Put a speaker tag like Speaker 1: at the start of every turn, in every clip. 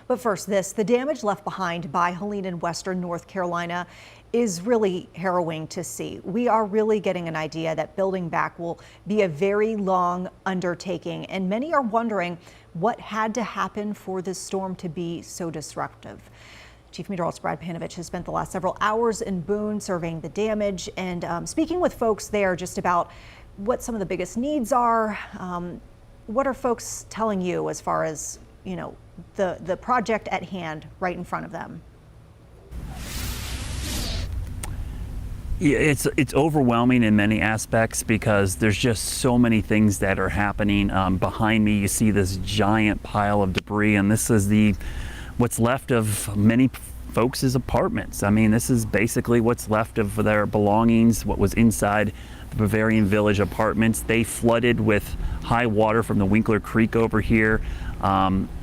Speaker 1: But first, the damage left behind by Helene in western North Carolina is really harrowing to see. We are really getting an idea that building back will be a very long undertaking, and many are wondering what had to happen for this storm to be so disruptive. Chief Meteorologist Brad Panovich has spent the last several hours in Boone surveying the damage and speaking with folks there just about what some of the biggest needs are. What are folks telling you as far as, you know, the project at hand right in front of them?
Speaker 2: Yeah, it's overwhelming in many aspects because there's just so many things that are happening. Behind me, you see this giant pile of debris, and this is what's left of many folks' apartments. I mean, this is basically what's left of their belongings, what was inside the Bavarian Village apartments. They flooded with high water from the Winkler Creek over here.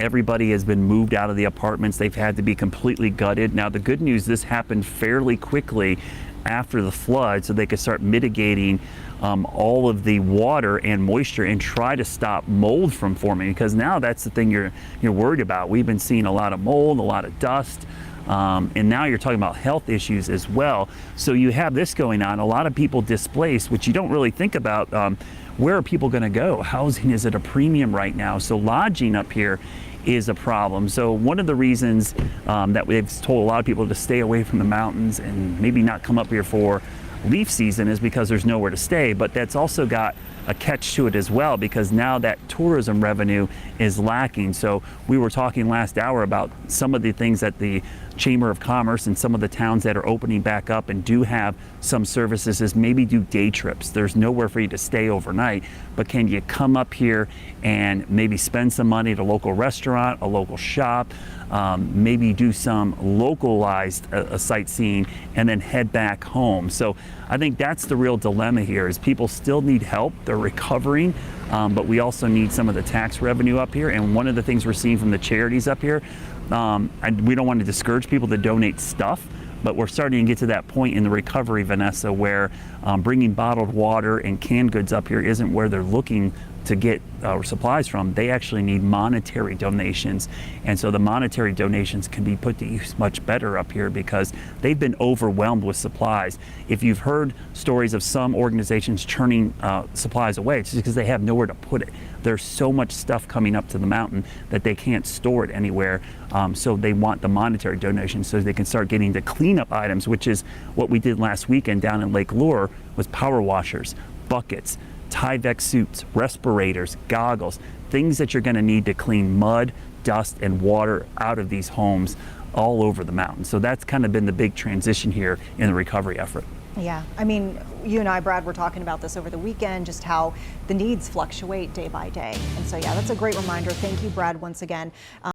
Speaker 2: Everybody has been moved out of the apartments. They've had to be completely gutted. Now, the good news, this happened fairly quickly after the flood, so they could start mitigating all of the water and moisture and try to stop mold from forming, because now that's the thing you're worried about. We've been seeing a lot of mold, a lot of dust, and now you're talking about health issues as well. So you have this going on, a lot of people displaced, which you don't really think about. Where are people going to go? Housing is at a premium right now, so lodging up here is a problem. So one of the reasons that we've told a lot of people to stay away from the mountains and maybe not come up here for leaf season is because there's nowhere to stay, but that's also got a catch to it as well, because now that tourism revenue is lacking. So we were talking last hour about some of the things that the Chamber of Commerce and some of the towns that are opening back up and do have some services is maybe do day trips. There's nowhere for you to stay overnight, but can you come up here and maybe spend some money at a local restaurant, a local shop, maybe do some localized sightseeing and then head back home. So I think that's the real dilemma here, is people still need help. They're recovering, but we also need some of the tax revenue up here. And one of the things we're seeing from the charities up here, and we don't want to discourage people to donate stuff, but we're starting to get to that point in the recovery, Vanessa, where bringing bottled water and canned goods up here isn't where they're looking to get supplies from. They actually need monetary donations, and so the monetary donations can be put to use much better up here because they've been overwhelmed with supplies. If you've heard stories of some organizations churning supplies away, it's just because they have nowhere to put it. There's so much stuff coming up to the mountain that they can't store it anywhere, so they want the monetary donations so they can start getting the cleanup items, which is what we did last weekend down in Lake Lure, was power washers, buckets, Tyvek suits, respirators, goggles, things that you're going to need to clean mud, dust, and water out of these homes all over the mountain. So that's kind of been the big transition here in the recovery effort.
Speaker 1: Yeah, I mean, you and I, Brad, were talking about this over the weekend, just how the needs fluctuate day by day. And so, yeah, that's a great reminder. Thank you, Brad, once again.